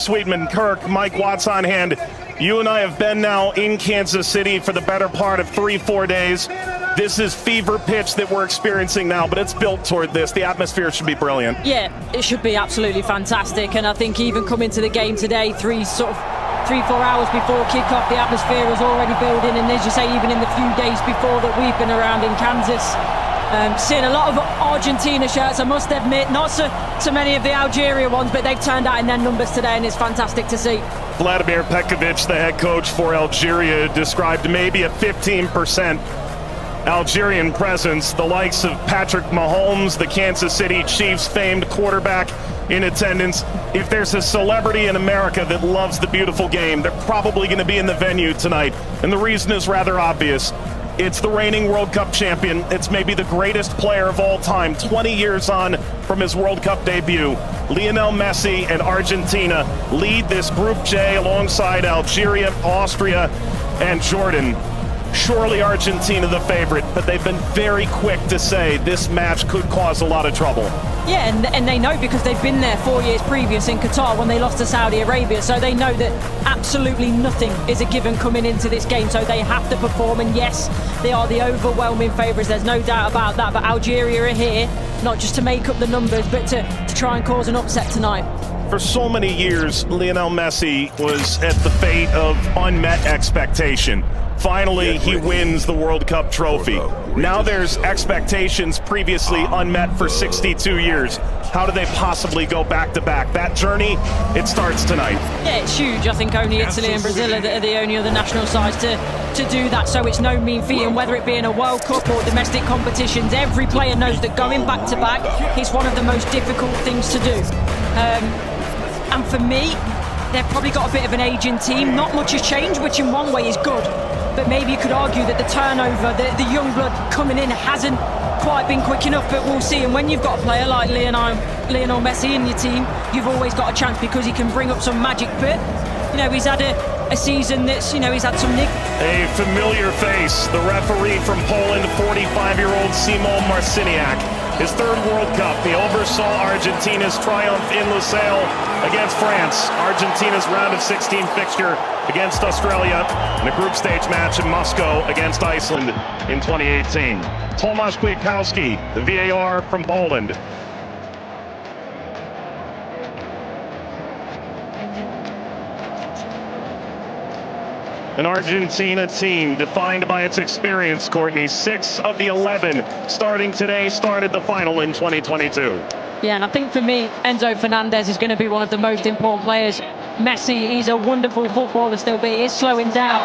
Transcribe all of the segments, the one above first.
Sweetman, Kirk, Mike Watts on hand. You and I have been now in Kansas City for the better part of 3-4 days. This is fever pitch that we're experiencing now, but it's built toward this. The atmosphere should be brilliant. Yeah, it should be absolutely fantastic. And I think even coming to the game today, 3-4 hours before kickoff, the atmosphere was already building. And as you say, even in the few days before that we've been around in Kansas, seeing a lot of Argentina shirts, I must admit, not so many of the Algeria ones, but they've turned out in their numbers today, and it's fantastic to see. Vladimir Petkovic, the head coach for Algeria, described maybe a 15% Algerian presence. The likes of Patrick Mahomes, the Kansas City Chiefs famed quarterback, in attendance. If there's a celebrity in America that loves the beautiful game, they're probably going to be in the venue tonight. And the reason is rather obvious. It's the reigning World Cup champion. It's maybe the greatest player of all time, 20 years on from his World Cup debut. Lionel Messi and Argentina lead this Group J alongside Algeria, Austria, and Jordan. Surely Argentina the favorite, but they've been very quick to say this match could cause a lot of trouble. Yeah, and they know because they've been there 4 years previous in Qatar when they lost to Saudi Arabia, so they know that absolutely nothing is a given coming into this game, so they have to perform. And yes, they are the overwhelming favourites, there's no doubt about that, but Algeria are here not just to make up the numbers, but to try and cause an upset tonight. For so many years, Lionel Messi was at the fate of unmet expectation. Finally, he wins the World Cup trophy. Now there's expectations previously unmet for 62 years. How do they possibly go back-to-back? That journey, it starts tonight. Yeah, it's huge. I think only Italy and Brazil are the only other national sides to do that, so it's no mean feat. And whether it be in a World Cup or domestic competitions, every player knows that going back-to-back is one of the most difficult things to do. And for me, they've probably got a bit of an aging team. Not much has changed, which in one way is good. But maybe you could argue that the turnover, the young blood coming in hasn't quite been quick enough, but we'll see. And when you've got a player like Lionel Messi in your team, you've always got a chance because he can bring up some magic. But, you know, he's had a season that's, he's had some nick. A familiar face, the referee from Poland, 45-year-old Szymon Marciniak. His third World Cup, he oversaw Argentina's triumph in Lusail against France. Argentina's round of 16 fixture against Australia, and a group stage match in Moscow against Iceland in 2018. Tomasz Kwiatkowski, the VAR from Poland. An Argentina team defined by its experience, Courtney. 6 of the 11 starting today started the final in 2022. Yeah, and I think for me, Enzo Fernandez is going to be one of the most important players. Messi, he's a wonderful footballer still, but he is slowing down.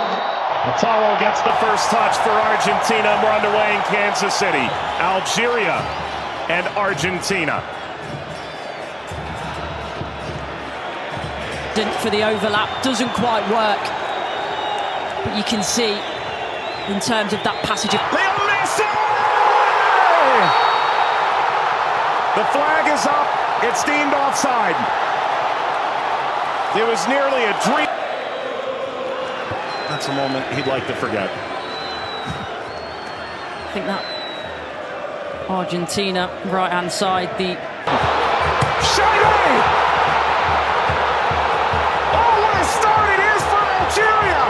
Lautaro gets the first touch for Argentina. We're underway in Kansas City. Algeria and Argentina. For the overlap, doesn't quite work. But you can see, in terms of that passage of... Lionel Messi! The flag is up. It's deemed offside. It was nearly a dream. That's a moment he'd like to forget. I think that Argentina, right-hand side, the... Shiny! Oh, what a start it is for Algeria!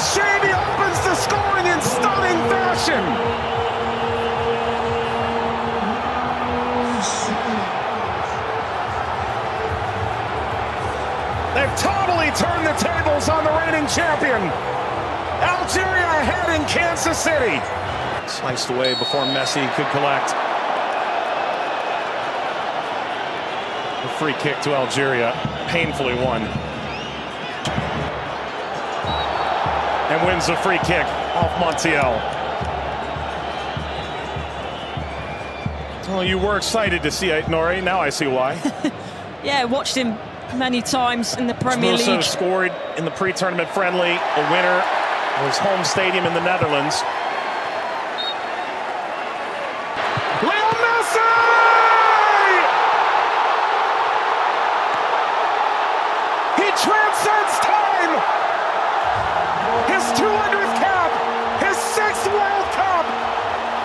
Shady opens the scoring in stunning fashion. They've totally turned the tables on the reigning champion. Algeria ahead in Kansas City. Sliced away before Messi could collect. A free kick to Algeria, painfully won. And wins a free kick off Montiel. Well, you were excited to see it, Nori. Now I see why. Yeah, watched him many times in the Premier League. Also scored in the pre-tournament friendly, a winner of his home stadium in the Netherlands. Lionel Messi! He transcends time! His 200th cap, his 6th World Cup,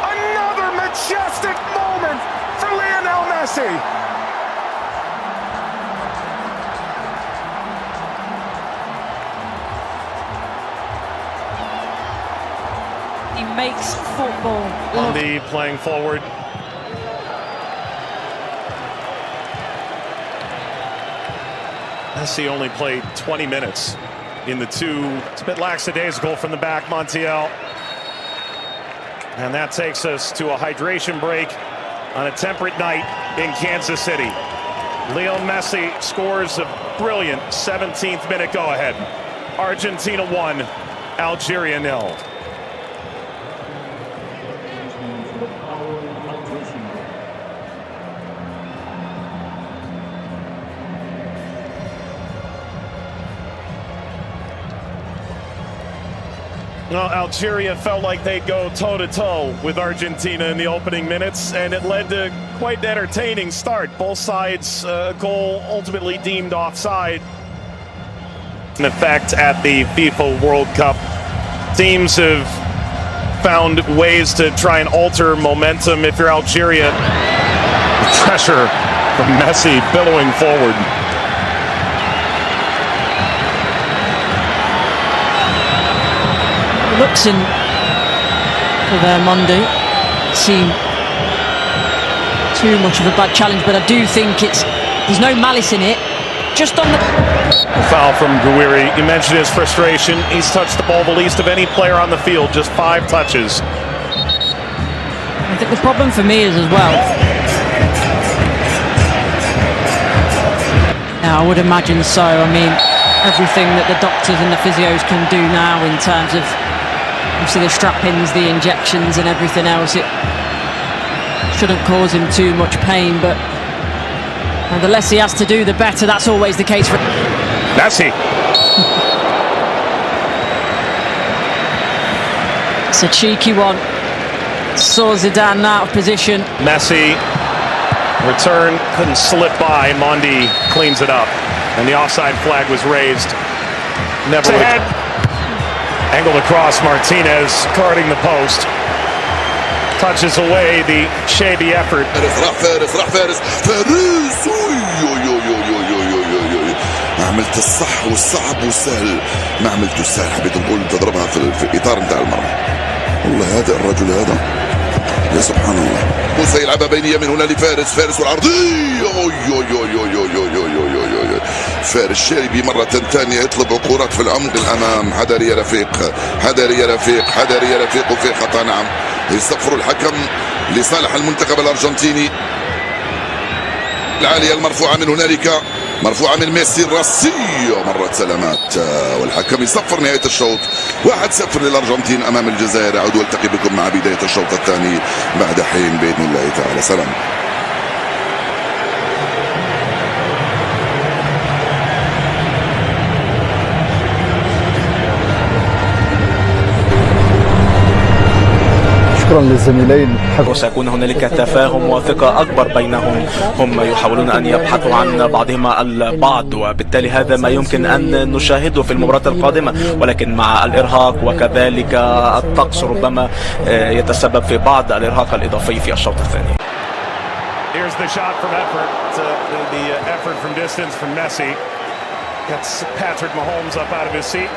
another majestic moment for Lionel Messi. makes football. Andy playing forward. Messi only played 20 minutes in the two. It's a bit lackadaisical from the back, Montiel. And that takes us to a hydration break on a temperate night in Kansas City. Lionel Messi scores a brilliant 17th minute go-ahead. Argentina 1, Algeria 0. Well, Algeria felt like they'd go toe-to-toe with Argentina in the opening minutes, and it led to quite an entertaining start. Both sides, a goal ultimately deemed offside. In effect, at the FIFA World Cup, teams have found ways to try and alter momentum. If you're Algeria, pressure from Messi billowing forward. Looks in for their Monday seem too much of a bad challenge, but I do think there's no malice in it. Just on the foul from Gouiri. You mentioned his frustration. He's touched the ball the least of any player on the field, just 5 touches. I think the problem for me is as well. Yeah, I would imagine so. I mean, everything that the doctors and the physios can do now in terms of obviously the strap-ins, the injections and everything else, it shouldn't cause him too much pain, but the less he has to do, the better. That's always the case for Messi. It's a cheeky one. Saw Zidane out of position. Messi, return, couldn't slip by. Mondi cleans it up, and the offside flag was raised. Never ahead. Angled across, Martinez guarding the post. Touches away the shabby effort. فارس ما عملت الصح والصعب والسهل، ما عملت السهل، حبيت نقول تضربها في الاطار نتاع المرمى. والله هذا الرجل هذا يا سبحان الله. موسى يلعبها بينيه من هنا لفارس والعرضيه. فارس شاربي مرة ثانية يطلب كرات في العمق الأمام. حذر يا رفيق، حذر يا رفيق، حذر يا رفيق، وفي خطأ. نعم، يصفر الحكم لصالح المنتخب الأرجنتيني. العالية المرفوعة من هنالك، مرفوعة من ميسي، الراسية مرت سلامات، والحكم يصفر نهاية الشوط. 1-0 للأرجنتين أمام الجزائر. أعود والتقي بكم مع بداية الشوط الثاني بعد حين بإذن الله تعالى. سلام. شكرا للزميلين. وسيكون هنالك تفاهم وثقة أكبر بينهم. هم يحاولون أن يبحثوا عن بعضهما البعض، وبالتالي هذا ما يمكن أن نشاهده في المباراة القادمة، ولكن مع الإرهاق وكذلك الطقس ربما يتسبب في بعض الإرهاق الإضافي في الشوط الثاني. Here's the shot from effort. The effort from distance from Messi. Gets Patrick Mahomes up out of his seat.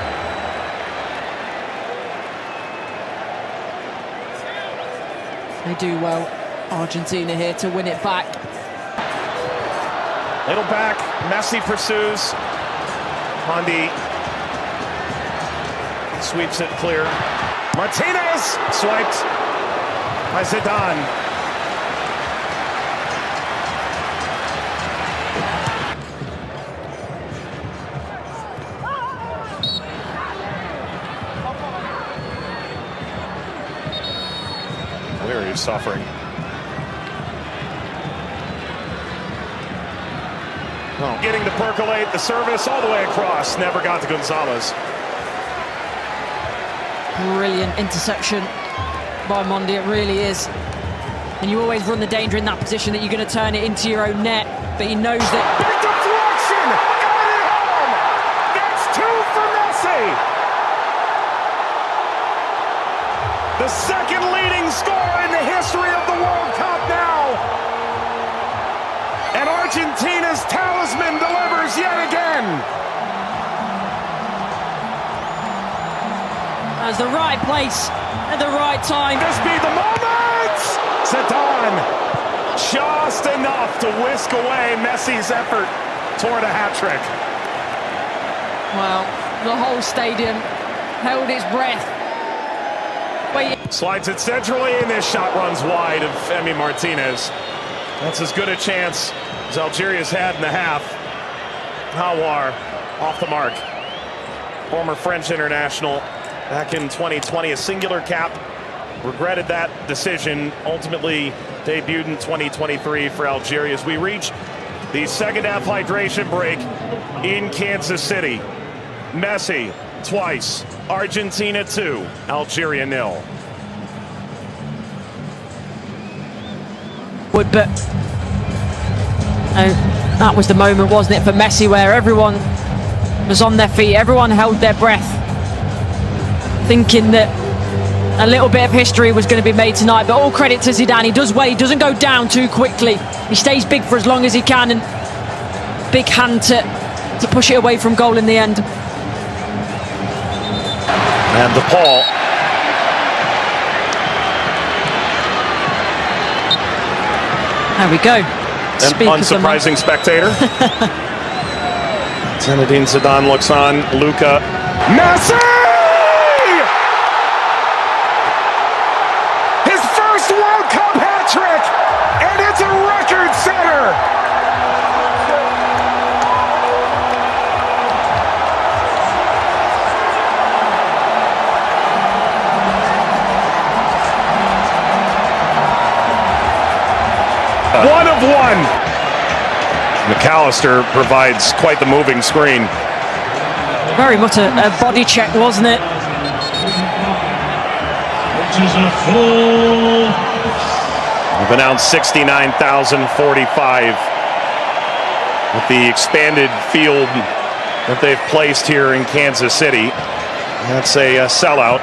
They do well, Argentina here to win it back. Little back, Messi pursues. Mondi sweeps it clear. Martinez swiped by Zidane. We're suffering. Oh. Getting to percolate the service all the way across. Never got to Gonzalez. Brilliant interception by Mondi, it really is. And you always run the danger in that position that you're going to turn it into your own net, but he knows that. Big deflection! Got it home! That's 2 for Messi! The second leading scorer in the history of the World Cup now! And Argentina's talisman delivers yet again! has. The right place at the right time. This be the moment! Zidane just enough to whisk away Messi's effort toward a hat-trick. Well, the whole stadium held its breath. Slides it centrally, and this shot runs wide of Emi Martinez. That's as good a chance as Algeria's had in the half. Hawar off the mark. Former French international back in 2020, a singular cap. Regretted that decision. Ultimately debuted in 2023 for Algeria as we reach the second half hydration break in Kansas City. Messi twice, Argentina 2, Algeria 0. But that was the moment, wasn't it, for Messi, where everyone was on their feet, everyone held their breath, thinking that a little bit of history was going to be made tonight. But all credit to Zidane. He does well, he doesn't go down too quickly. He stays big for as long as he can, and big hand to push it away from goal in the end. And the Paul. There we go. An unsurprising spectator. Zinedine Zidane looks on. Luka. Messi! His first World Cup hat-trick! And it's a record setter! One of one. McAllister provides quite the moving screen. Very much a body check, wasn't it? We've announced 69,045 with the expanded field that they've placed here in Kansas City. That's a sellout.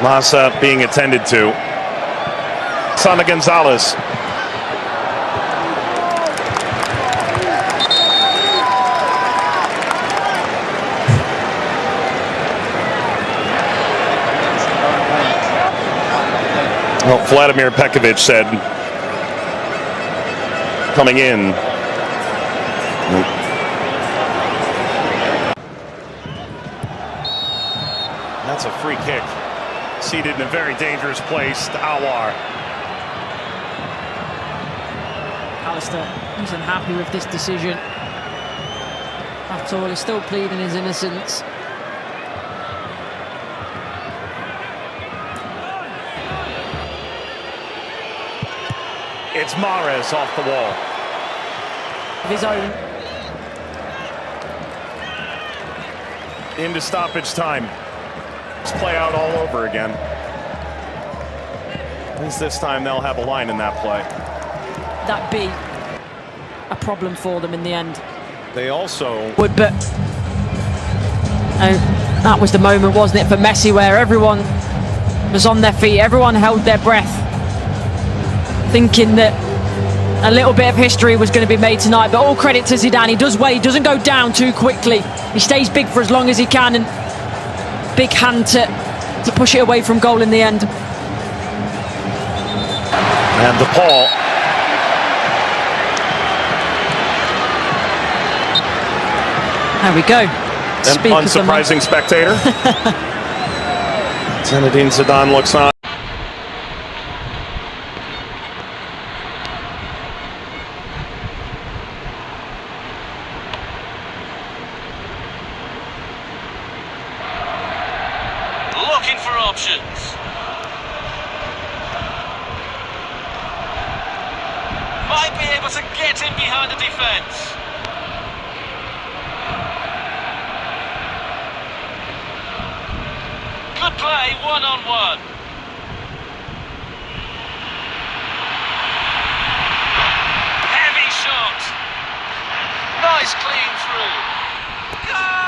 Massa being attended to. Sana Gonzalez. Well, Vladimir Pekovic said coming in. That's a free kick. Seated in a very dangerous place to Awar. Alistair isn't happy with this decision at all. He's still pleading his innocence. It's Mahrez off the wall. Of his own. Into stoppage time. Let's play out all over again. At least this time they'll have a line in that play. That be a problem for them in the end. They also But that was the moment, wasn't it, for Messi, where everyone was on their feet, everyone held their breath, thinking that a little bit of history was going to be made tonight. But all credit to Zidane. He does well, he doesn't go down too quickly. He stays big for as long as he can, and big hand to push it away from goal in the end. and the Paul. There we go. An unsurprising spectator. Zinedine Zidane looks on. Looking for options. Might be able to get in behind the defence. Good play, one-on-one. Heavy shot. Nice clean through. Goal!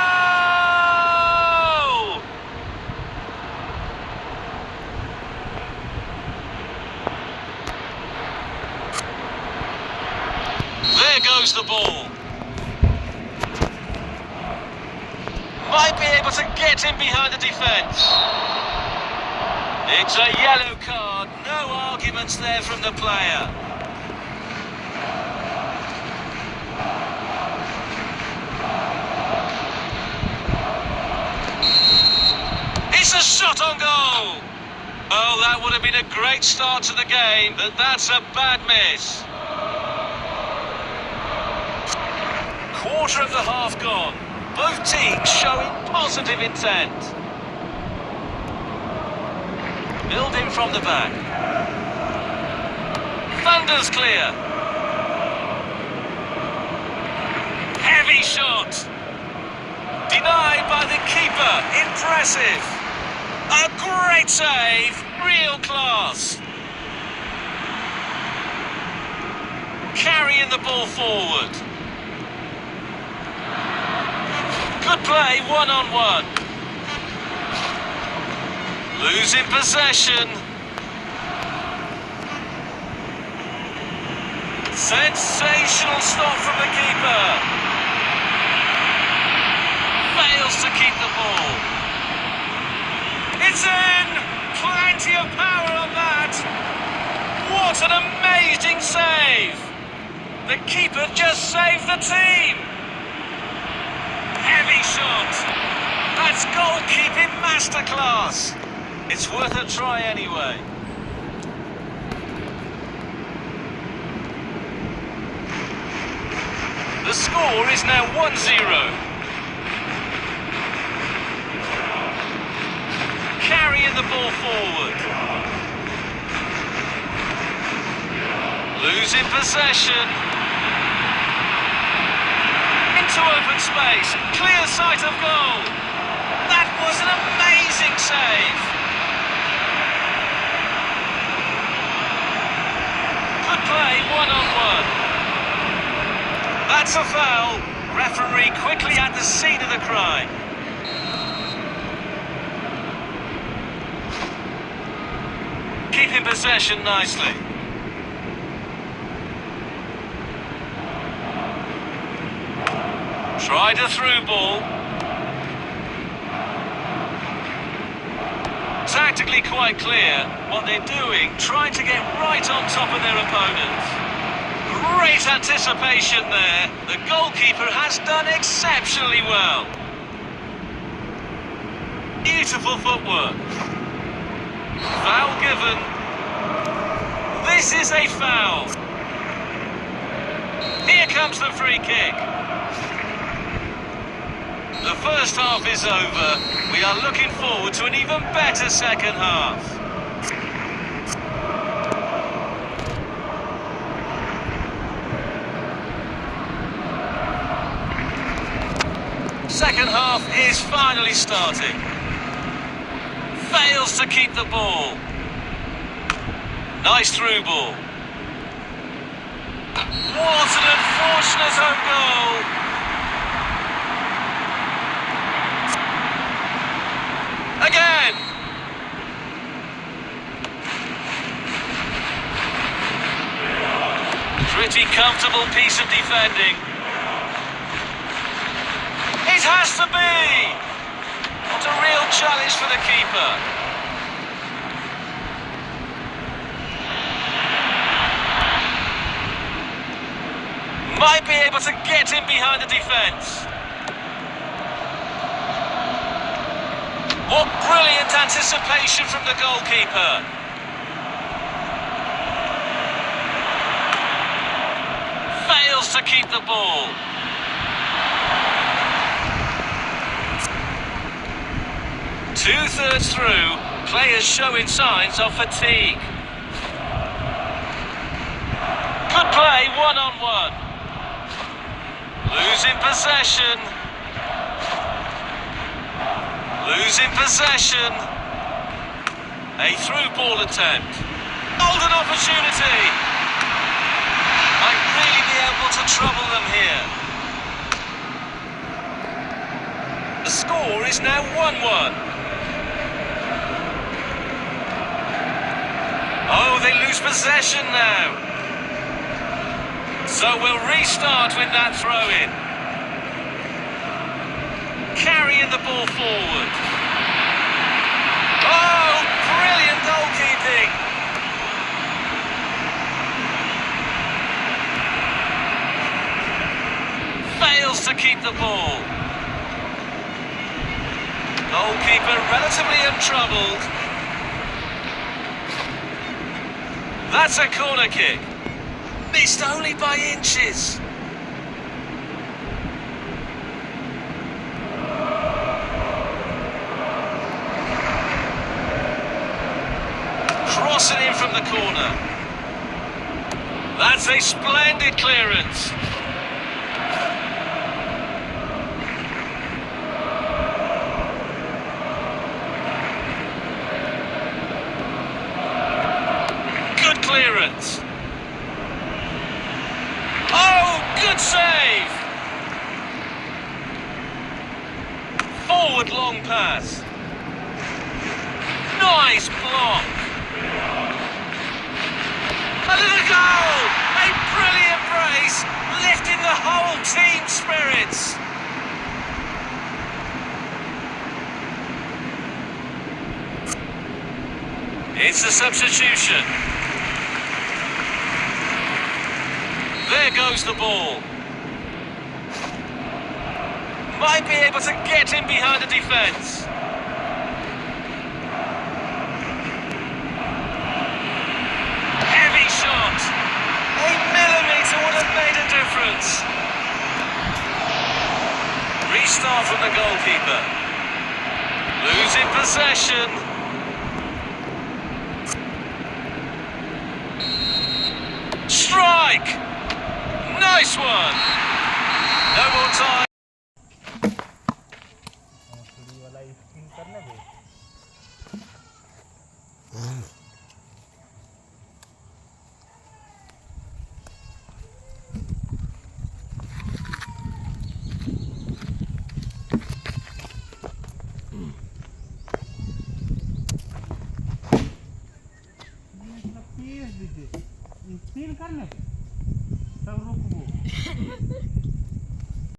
There goes the ball. Might be able able to get in behind the defence. It's a yellow card. No arguments there from the player. It's a shot on goal. Oh, that would have been a great start to the game, but that's a bad miss. Quarter of the half gone. Both teams showing positive intent. Building from the back. Thunder's clear. Heavy shot. Denied by the keeper. Impressive. A great save. Real class. Carrying the ball forward. Good play, one-on-one. Losing possession. Sensational stop from the keeper. Fails to keep the ball. It's in! Plenty of power on that. What an amazing save. The keeper just saved the team. Heavy shot. That's goalkeeping masterclass. It's worth a try anyway. The score is now 1-0. Carrying the ball forward. Losing possession. Into open space. Clear sight of goal. That was an amazing save. Good play, one-on-one. That's a foul. Referee quickly at the scene of the crime. Keeping possession nicely. Tried a through ball. Tactically quite clear what they're doing, trying to get right on top of their opponents. Great anticipation there. The goalkeeper has done exceptionally well. Beautiful footwork. Foul given. This is a foul. Here comes the free kick. The first half is over. We are looking forward to an even better second half. Second half is finally starting. Fails to keep the ball. Nice through ball. What an unfortunate own goal. Again. Pretty comfortable piece of defending. It has to be. What a real challenge for the keeper. Might be able to get in behind the defence. What brilliant anticipation from the goalkeeper. Fails to keep the ball. Two-thirds through, players showing signs of fatigue. Good play, one-on-one. Losing possession. Losing possession. A through ball attempt. Golden opportunity. Might really be able to trouble them here. The score is now 1-1. Oh, they lose possession now. So we'll restart with that throw-in. carrying the ball forward. Oh, brilliant goalkeeping. Fails to keep the ball. Goalkeeper relatively untroubled. That's a corner kick. Missed only by inches. Crossing in from the corner. That's a splendid clearance. Good clearance. Oh, good save. Forward long pass. Nice block. A little goal! A brilliant brace, lifting the whole team's spirits. It's a substitution. There goes the ball. Might be able to get in behind the defence. Heavy shot. A millimetre would have made a difference. Restart from the goalkeeper. Losing possession. Strike! Nice one! No more time. करने सब रुक वो